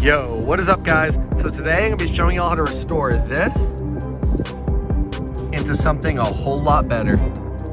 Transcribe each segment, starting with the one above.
Yo, what is up guys? So today I'm gonna be showing y'all how to restore this into something a whole lot better.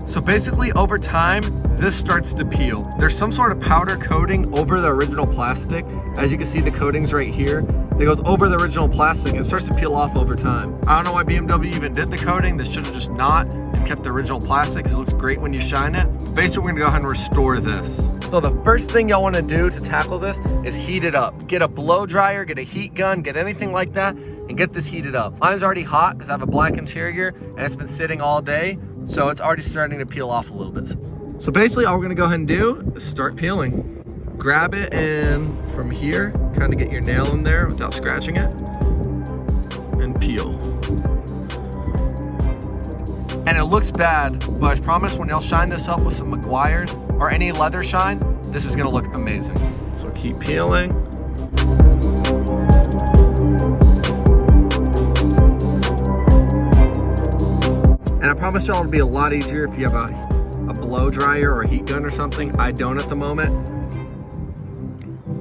So basically over time, this starts to peel. There's some sort of powder coating over the original plastic. As you can see, the coating's right here. That goes over the original plastic and it starts to peel off over time. I don't know why BMW even did the coating. This should have just not and kept the original plastic because it looks great when you shine it. But basically, we're gonna go ahead and restore this. So the first thing y'all wanna do to tackle this is heat it up. Get a blow dryer, get a heat gun, get anything like that, and get this heated up. Mine's already hot because I have a black interior and it's been sitting all day, so it's already starting to peel off a little bit. So basically, all we're gonna go ahead and do is start peeling. Grab it and from here, kind of get your nail in there without scratching it, and peel. And it looks bad, but I promise when y'all shine this up with some McGuire's or any leather shine, this is gonna look amazing. So keep peeling. And I promise y'all it'll be a lot easier if you have a blow dryer or a heat gun or something. I don't at the moment.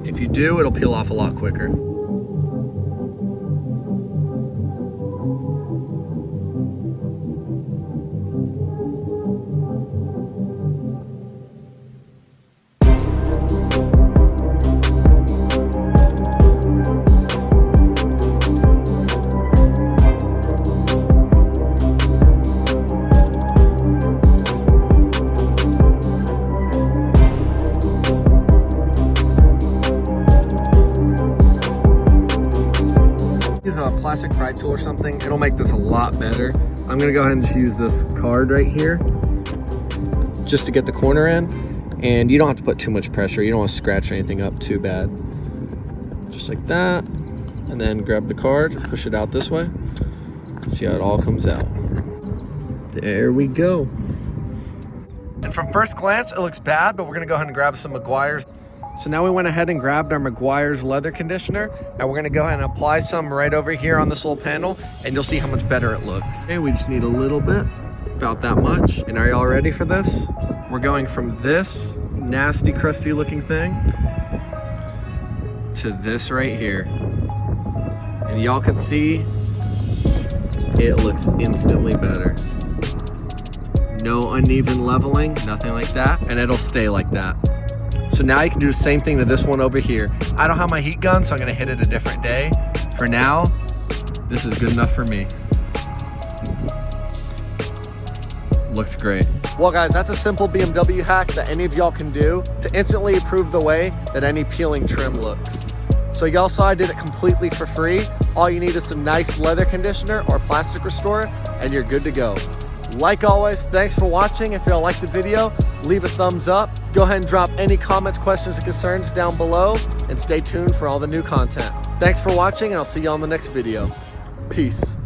If you do, it'll peel off a lot quicker. Use a plastic pry tool or something, it'll make this a lot better. I'm gonna go ahead and just use this card right here just to get the corner in, and you don't have to put too much pressure. You don't want to scratch anything up too bad. Just like that, and then grab the card, push it out this way. See how it all comes out. There we go. And from first glance, it looks bad, but we're gonna go ahead and grab some McGuire's. So now we went ahead and grabbed our McGuire's leather conditioner, and we're gonna go ahead and apply some right over here on this little panel, and you'll see how much better it looks. Okay, we just need a little bit, about that much. And are y'all ready for this? We're going from this nasty, crusty looking thing to this right here. And y'all can see, it looks instantly better. No uneven leveling, nothing like that, and it'll stay like that. So now you can do the same thing to this one over here. I don't have my heat gun, so I'm gonna hit it a different day. For now, this is good enough for me. Looks great. Well guys, that's a simple BMW hack that any of y'all can do to instantly improve the way that any peeling trim looks. So y'all saw I did it completely for free. All you need is some nice leather conditioner or plastic restorer, and you're good to go. Like always, thanks for watching. If y'all liked the video, leave a thumbs up. Go ahead and drop any comments, questions, and concerns down below, and stay tuned for all the new content. Thanks for watching, and I'll see you on the next video. Peace.